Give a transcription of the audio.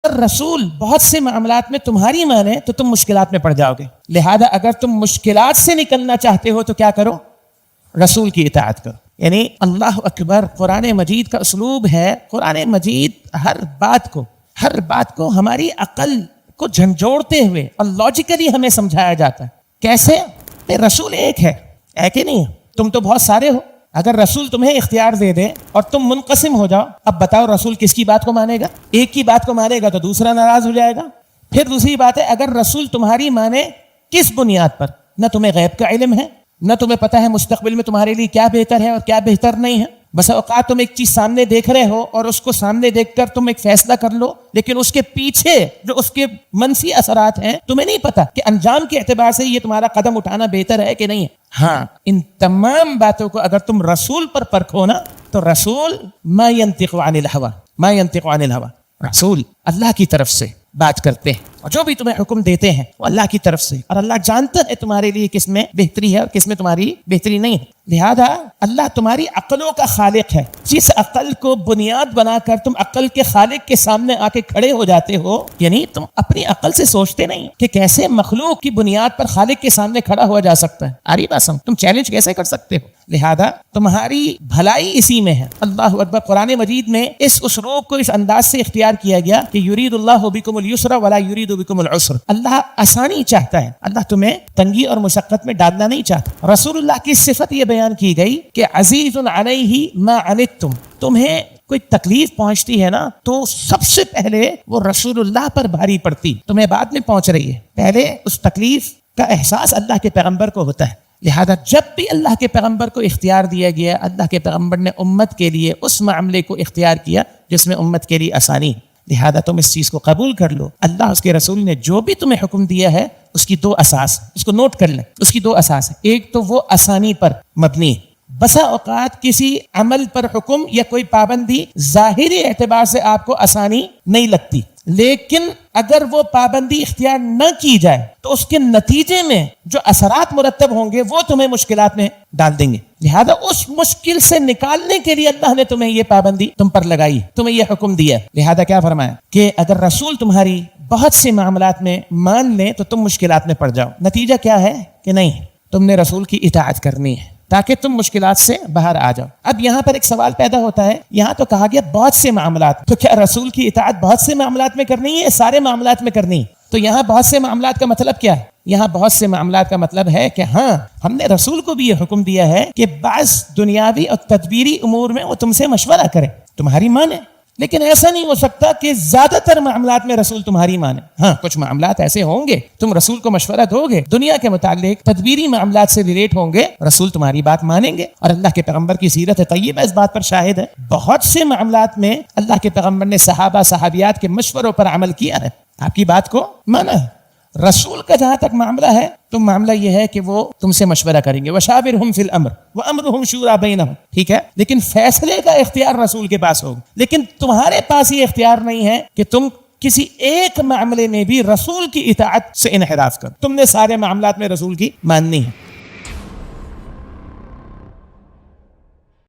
رسول بہت سے معاملات میں تمہاری مانے تو تم مشکلات میں پڑ جاؤ گے. لہذا اگر تم مشکلات سے نکلنا چاہتے ہو تو کیا کرو؟ رسول کی اطاعت کرو. یعنی اللہ اکبر، قرآن مجید کا اسلوب ہے. قرآن مجید ہر بات کو ہماری عقل کو جھنجھوڑتے ہوئے اور لاجیکلی ہمیں سمجھایا جاتا ہے. کیسے؟ رسول ایک ہے کہ نہیں؟ تم تو بہت سارے ہو. اگر رسول تمہیں اختیار دے دے اور تم منقسم ہو جاؤ، اب بتاؤ رسول کس کی بات کو مانے گا؟ ایک کی بات کو مانے گا تو دوسرا ناراض ہو جائے گا. پھر دوسری بات ہے، اگر رسول تمہاری مانے کس بنیاد پر؟ نہ تمہیں غیب کا علم ہے، نہ تمہیں پتہ ہے مستقبل میں تمہارے لیے کیا بہتر ہے اور کیا بہتر نہیں ہے. بس اوقات تم ایک چیز سامنے دیکھ رہے ہو اور اس کو سامنے دیکھ کر تم ایک فیصلہ کر لو، لیکن اس کے پیچھے جو اس کے منفی اثرات ہیں تمہیں نہیں پتا کہ انجام کے اعتبار سے یہ تمہارا قدم اٹھانا بہتر ہے کہ نہیں ہے. ہاں، ان تمام باتوں کو اگر تم رسول پر پرکھو نا تو رسول ما ينطق عن الهوى، رسول اللہ کی طرف سے بات کرتے ہیں اور جو بھی تمہیں حکم دیتے ہیں وہ اللہ کی طرف سے، اور اللہ جانتا ہے تمہارے لیے کس میں بہتری ہے اور کس میں تمہاری بہتری نہیں ہے. لہذا اللہ تمہاری عقلوں کا خالق ہے. جس عقل کو بنیاد بنا کر تم عقل کے خالق کے سامنے آ کے کھڑے ہو جاتے ہو، یعنی تم اپنی عقل سے سوچتے نہیں کہ کیسے مخلوق کی بنیاد پر خالق کے سامنے کھڑا ہوا جا سکتا ہے. آری باسم، تم چیلنج کیسے کر سکتے ہو؟ لہذا تمہاری بھلائی اسی میں ہے. اللہ اکبر، قرآن مجید میں اس اسلوب کو اس انداز سے اختیار کیا گیا کہ یرید اللہ بکم اليسر ولا یرید بکم العسر. اللہ آسانی چاہتا ہے، اللہ تمہیں تنگی اور مشقت میں ڈالنا نہیں چاہتا. رسول اللہ کی صفت یہ بیان کی گئی کہ عزیز علیہ ما عنتم، تمہیں کوئی تکلیف پہنچتی ہے نا تو سب سے پہلے وہ رسول اللہ پر بھاری پڑتی، تمہیں بعد میں پہنچ رہی ہے. پہلے اس تکلیف کا احساس اللہ کے پیغمبر کو ہوتا ہے. لہذا جب بھی اللہ کے پیغمبر کو اختیار دیا گیا، اللہ کے پیغمبر نے امت کے لیے اس معاملے کو اختیار کیا جس میں امت کے لیے آسانی. لہذا تم اس چیز کو قبول کر لو. اللہ اس کے رسول نے جو بھی تمہیں حکم دیا ہے اس کی دو اساس، اس کو نوٹ کر لیں، اس کی دو اساس ہے. ایک تو وہ آسانی پر مبنی. بسا اوقات کسی عمل پر حکم یا کوئی پابندی ظاہری اعتبار سے آپ کو آسانی نہیں لگتی، لیکن اگر وہ پابندی اختیار نہ کی جائے تو اس کے نتیجے میں جو اثرات مرتب ہوں گے وہ تمہیں مشکلات میں ڈال دیں گے. لہذا اس مشکل سے نکالنے کے لیے اللہ نے تمہیں یہ پابندی تم پر لگائی، تمہیں یہ حکم دیا. لہذا کیا فرمایا کہ اگر رسول تمہاری بہت سے معاملات میں مان لیں تو تم مشکلات میں پڑ جاؤ. نتیجہ کیا ہے کہ نہیں، تم نے رسول کی اطاعت کرنی ہے تاکہ تم مشکلات سے باہر آ جاؤ. اب یہاں پر ایک سوال پیدا ہوتا ہے، یہاں تو کہا گیا بہت سے معاملات، تو کیا رسول کی اطاعت بہت سے معاملات میں کرنی ہے، سارے معاملات میں کرنی ہے؟ تو یہاں بہت سے معاملات کا مطلب کیا ہے؟ یہاں بہت سے معاملات کا مطلب ہے کہ ہاں، ہم نے رسول کو بھی یہ حکم دیا ہے کہ بعض دنیاوی اور تدبیری امور میں وہ تم سے مشورہ کرے، تمہاری مانے. لیکن ایسا نہیں ہو سکتا کہ زیادہ تر معاملات میں رسول تمہاری مانے. ہاں، کچھ معاملات ایسے ہوں گے تم رسول کو مشورہ دو گے، دنیا کے متعلق تدبیری معاملات سے ریلیٹ ہوں گے، رسول تمہاری بات مانیں گے. اور اللہ کے پیغمبر کی سیرت طیبہ اس بات پر شاہد ہے. بہت سے معاملات میں اللہ کے پیغمبر نے صحابہ صحابیات کے مشوروں پر عمل کیا ہے، آپ کی بات کو مانا ہے. رسول کا جہاں تک معاملہ ہے تو معاملہ یہ ہے کہ وہ تم سے مشورہ کریں گے. وَشَاوِرْهُمْ فِي الْأَمْرِ وَأَمْرُهُمْ شُورَىٰ بَيْنَهُمْ، ٹھیک ہے، لیکن فیصلے کا اختیار رسول کے پاس ہوگا. لیکن تمہارے پاس یہ اختیار نہیں ہے کہ تم کسی ایک معاملے میں بھی رسول کی اطاعت سے انحراف کرو. تم نے سارے معاملات میں رسول کی ماننی ہے.